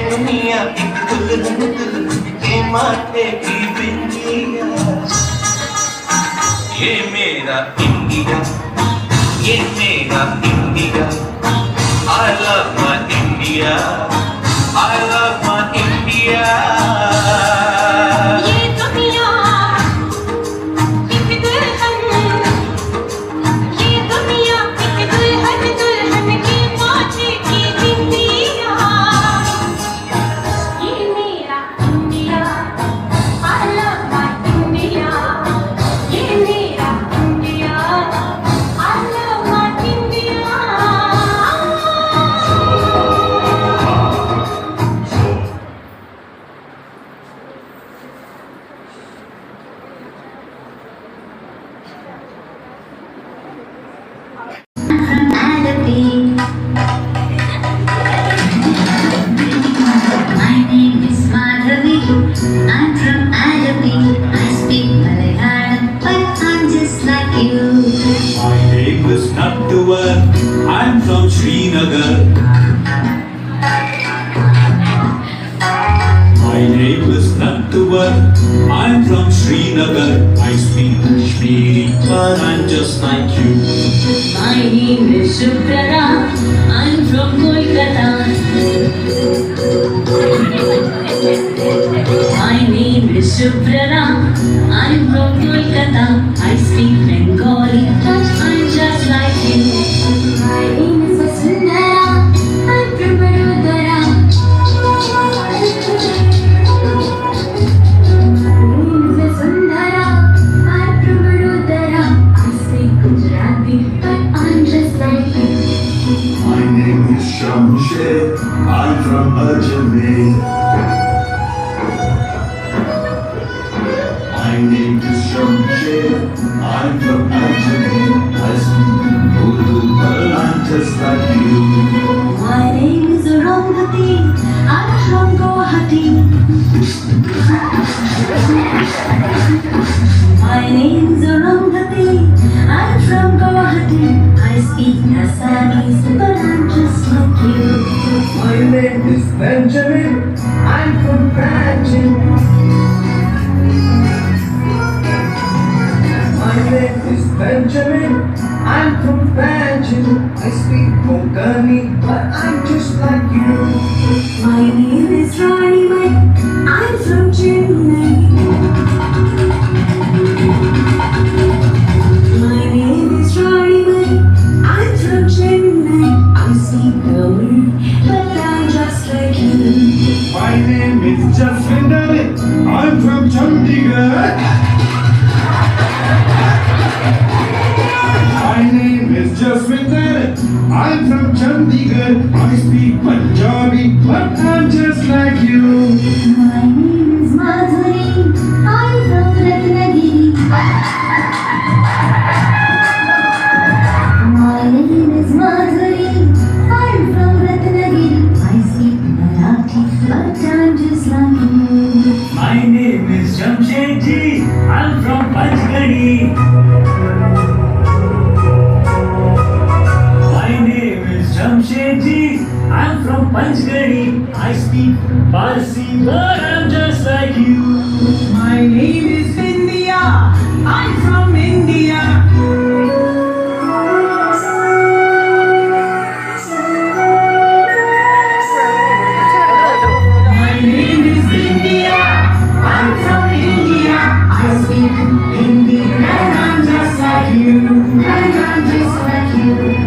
दुनिया एक दुल्हन दुल्हन के माथे की बिंदिया। ये मेरा इंडिया, ये मेरा India. I love my India, I love my India। ये दुनिया एक दुल्हन, ये दुनिया एक दुल्हन दुल्हन के माथे की बिंदिया। ये मेरा India, I love my India। ये मेरा India, I love my India। My name is Madhavi. I'm from Alapi. I speak Malayalam, but I'm just like you. My name is Nattuvar. I'm from Srinagar. My name is Nattuvar. I'm from Srinagar. I speak Kashmiri, but I'm just like you. My name is Shubhra. I'm from Kolkata. My name is Shubhra. I'm from Kolkata. I speak Bengali, but I'm just like you. My name is Vasundhara. I'm from Vadodara. My name is Vasundhara. I'm from Vadodara. I speak Gujarati, but I'm just like you. My name is Shamsher. I'm from Ajmer. My name is Shamsher. I'm from Ajmer. I speak Urdu, but I'm just like you. My name is Rangati. I'm from Guwahati. My name is Rangati. I'm from Guwahati. I speak Assamese, but I'm just like you. My name is Benjamin. I'm from Pranjim. My name is Benjamin. I'm from Pranjim. I speak Konkani, but I'm just like you. My name is Rani Mai. I'm from Chennai. My name is Rani Mai. I'm from Chennai. I speak Tamil, but I'm just like you. My name is Jaswinder. I'm from Chandigarh. My name is Jaswinder. I'm from Chandigarh. I speak Punjabi, but I'm just like you. My name is Madhuri. I'm from Ratnagiri. My name is Madhuri. I'm from Ratnagiri. I speak Marathi, but I'm just like you. My name is Jamshedji. I'm from Panchgani. My name is Jamshedji. I'm from Panchgani. I speak Parsi, but I'm just like you. My name is India. I'm from India. My name is India. I'm from India. I speak Hindi, and I'm just like you. And I'm just like you.